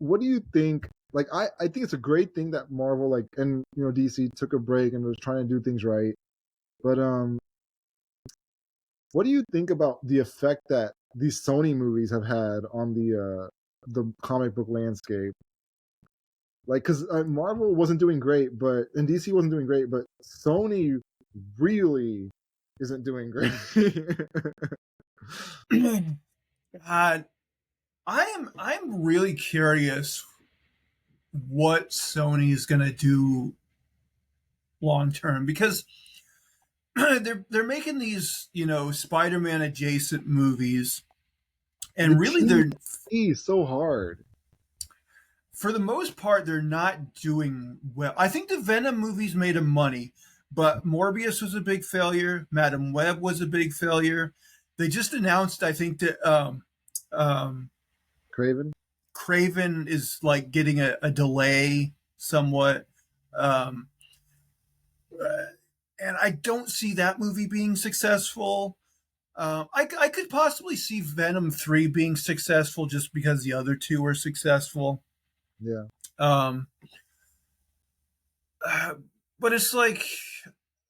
what do you think? Like, I think it's a great thing that Marvel, like, and DC took a break and was trying to do things right. But what do you think about the effect that these Sony movies have had on the comic book landscape? Like, because Marvel wasn't doing great, but and DC wasn't doing great, but Sony really isn't doing great. God, I'm really curious what Sony is going to do long term because they're making these Spider-Man adjacent movies, The and really tease they're is so hard. for the most part they're not doing well. I think the Venom movies made them money, but Morbius was a big failure. Madam Web was a big failure. They just announced, I think, that um, Craven. Craven is like getting a delay somewhat. Um, and I don't see that movie being successful. I could possibly see Venom 3 being successful just because the other two were successful. Yeah. Um, uh, but it's like,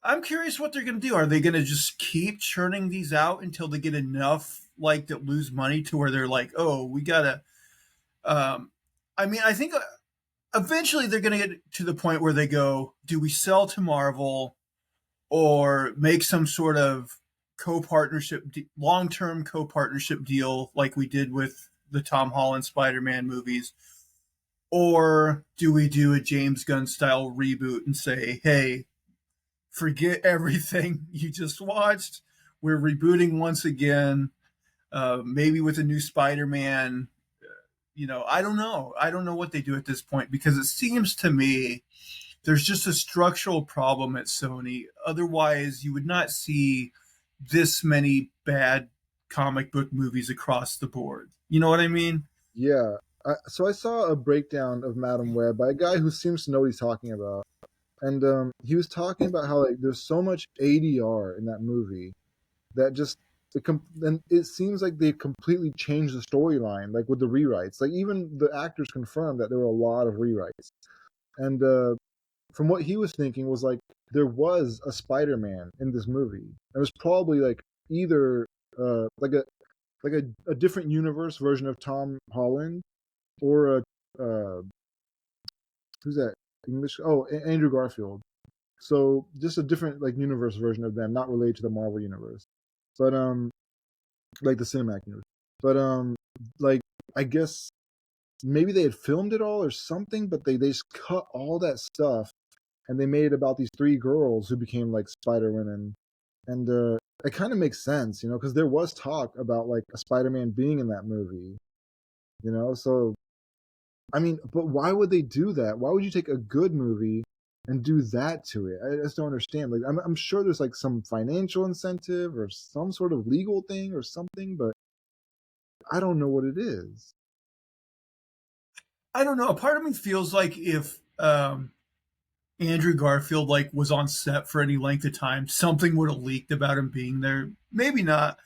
I'm curious what they're going to do. Are they going to just keep churning these out until they get enough like that lose money to where they're like, oh, we got to. I mean, I think eventually they're going to get to the point where they go, do we sell to Marvel or make some sort of co-partnership, long-term co-partnership deal like we did with the Tom Holland Spider-Man movies? Or do we do a James Gunn style reboot and say, hey, forget everything you just watched. We're rebooting once again, maybe with a new Spider-Man. I don't know. I don't know what they do at this point because it seems to me there's just a structural problem at Sony. Otherwise, you would not see this many bad comic book movies across the board. You know what I mean? Yeah. So I saw a breakdown of Madam Web by a guy who seems to know what he's talking about, and he was talking about how like there's so much ADR in that movie that just and it seems like they completely changed the storyline, like with the rewrites. Like even the actors confirmed that there were a lot of rewrites, and from what he was thinking was like there was a Spider-Man in this movie. It was probably like either like a different universe version of Tom Holland or a who's that English? Oh, Andrew Garfield. So just a different like universe version of them, not related to the Marvel universe, but like the cinematic universe. But like I guess maybe they had filmed it all or something, but they just cut all that stuff and they made it about these three girls who became like Spider Women, and it kind of makes sense, because there was talk about like a Spider-Man being in that movie, So I mean, but why would they do that? Why would you take a good movie and do that to it? I just don't understand. Like, I'm sure there's like some financial incentive or some sort of legal thing or something, but I don't know what it is. I don't know. A part of me feels like if Andrew Garfield like was on set for any length of time, something would have leaked about him being there. Maybe not,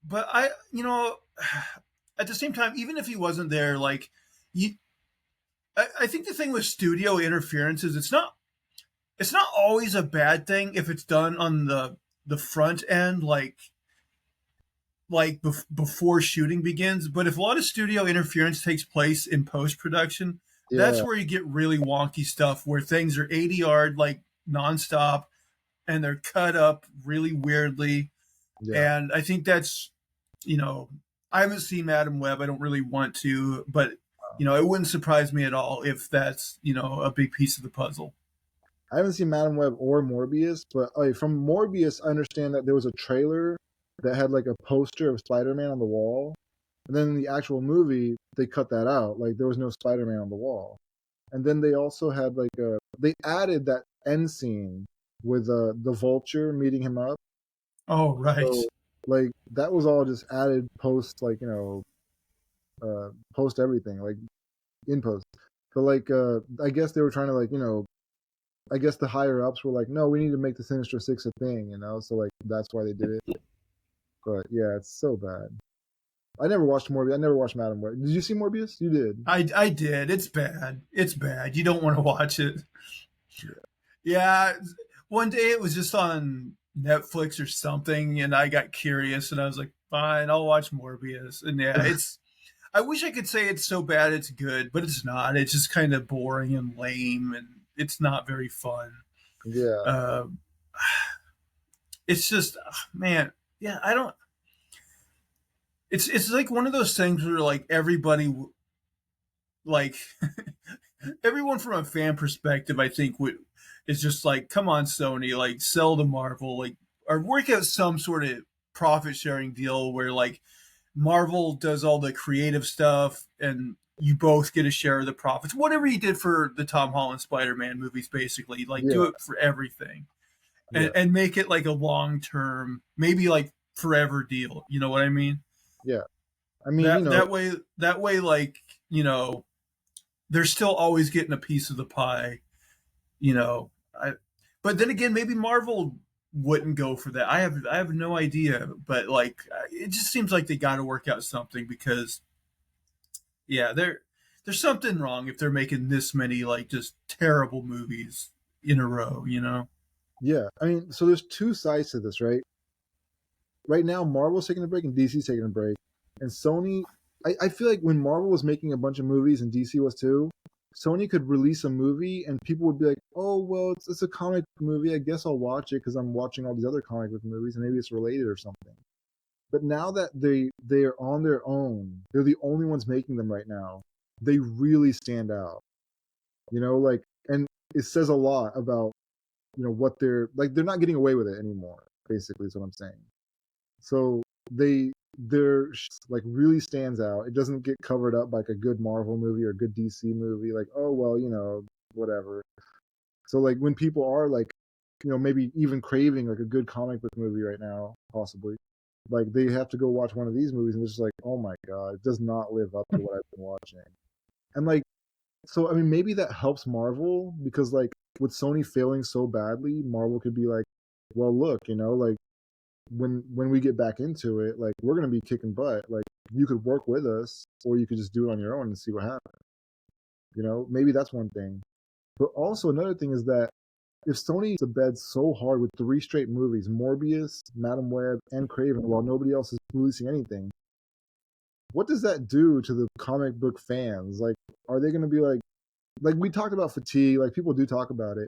but at the same time, even if he wasn't there, like you, I think the thing with studio interference is it's not always a bad thing if it's done on the front end, before shooting begins. But if a lot of studio interference takes place in post production, that's Yeah, where you get really wonky stuff where things are 80 yard like nonstop and they're cut up really weirdly. yeah. And I think that's you know I haven't seen Madam Web. I don't really want to, but it wouldn't surprise me at all if that's a big piece of the puzzle. I haven't seen Madam Web or Morbius, but from Morbius, I understand that there was a trailer that had like a poster of Spider-Man on the wall, and then in the actual movie, they cut that out. Like there was no Spider-Man on the wall. And then they also had like they added that end scene with the Vulture meeting him up. Oh, right. So like that was all just added post, like post everything, like in post. But like I guess they were trying to like I guess the higher ups were like, no, we need to make the Sinister Six a thing, So like that's why they did it. But yeah, it's so bad. I never watched Morbius. I never watched Madam Web. Did you see Morbius? You did. I did. It's bad. It's bad. You don't want to watch it. Yeah. Yeah, one day it was just on Netflix or something, and I got curious, and I was like, fine, I'll watch Morbius. And yeah, it's. I wish I could say it's so bad it's good, but it's not. It's just kind of boring and lame, and it's not very fun. Yeah. Uh, it's just, man, yeah, I don't. It's like one of those things where like everybody like everyone from a fan perspective, I think would is just like, come on, Sony, like sell to Marvel, like or work out some sort of profit sharing deal where like Marvel does all the creative stuff and you both get a share of the profits. Whatever you did for the Tom Holland Spider-Man movies, basically, like do Yeah. it for everything Yeah. and make it like a long term, maybe like forever deal. You know what I mean? Yeah. I mean, That that way, like you know, they're still always getting a piece of the pie. You know, but then again, maybe Marvel wouldn't go for that. I have no idea, but like it just seems like they got to work out something because yeah, there's something wrong if they're making this many like just terrible movies in a row. You know? yeah. I mean, so there's two sides to this, right? Right now, Marvel's taking a break and DC's taking a break, and Sony. I feel like when Marvel was making a bunch of movies and DC was too, Sony could release a movie and people would be like, "Oh, well, it's a comic book movie. I guess I'll watch it because I'm watching all these other comic book movies and maybe it's related or something." But now that they're on their own, they're the only ones making them right now. They really stand out, like, and it says a lot about what they're like. They're not getting away with it anymore. Basically, is what I'm saying. So they're like really stands out. It doesn't get covered up like a good Marvel movie or a good DC movie. Like, oh well, whatever. So like when people are like, maybe even craving like a good comic book movie right now, possibly, like they have to go watch one of these movies and it's just like, oh my god, it does not live up to what I've been watching. And like, so I mean, maybe that helps Marvel because like with Sony failing so badly, Marvel could be like, well, look, like when we get back into it, like we're gonna be kicking butt. Like you could work with us, or you could just do it on your own and see what happens. Maybe that's one thing. But also another thing is that if Sony to bed so hard with 3 straight movies, Morbius, Madam Web, and Craven, while nobody else is releasing anything, what does that do to the comic book fans? Like, are they gonna be like we talked about fatigue? Like people do talk about it,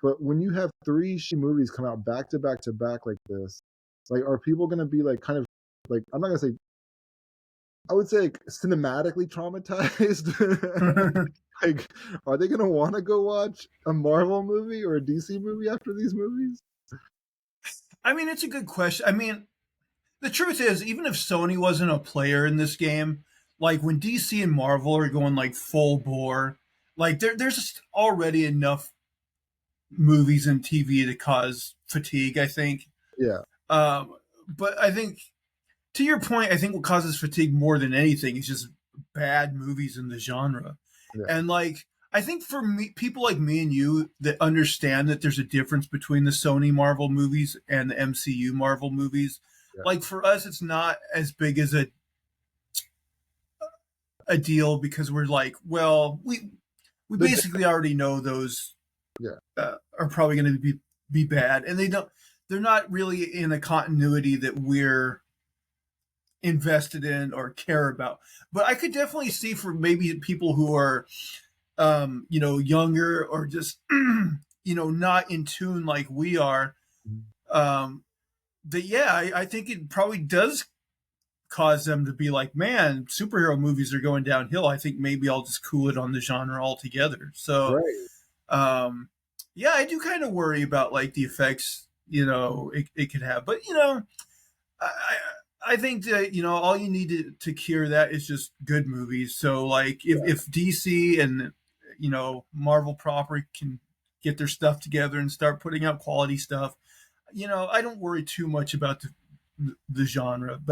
but when you have 3 movies come out back to back to back like this, like, are people going to be like kind of like, I'm not going to say, I would say like cinematically traumatized? Like, are they going to want to go watch a Marvel movie or a DC movie after these movies? I mean, it's a good question. I mean, the truth is, even if Sony wasn't a player in this game, like when DC and Marvel are going like full bore, like there's just already enough movies and TV to cause fatigue. I think. Yeah. But I think to your point, I think what causes fatigue more than anything is just bad movies in the genre. Yeah. And like I think for me, people like me and you that understand that there's a difference between the Sony Marvel movies and the MCU Marvel movies. Yeah. Like for us, it's not as big as a deal because we're like, well, we basically already know those Yeah. are probably going to be bad, and they're not really in a continuity that we're invested in or care about. But I could definitely see for maybe people who are younger or just not in tune like we are, that yeah, I think it probably does cause them to be like, man, superhero movies are going downhill. I think maybe I'll just cool it on the genre altogether. So Right. yeah, I do kind of worry about like the effects it could have. But I I think that all you need to cure that is just good movies. So like if DC and Marvel proper can get their stuff together and start putting out quality stuff, I don't worry too much about the genre. But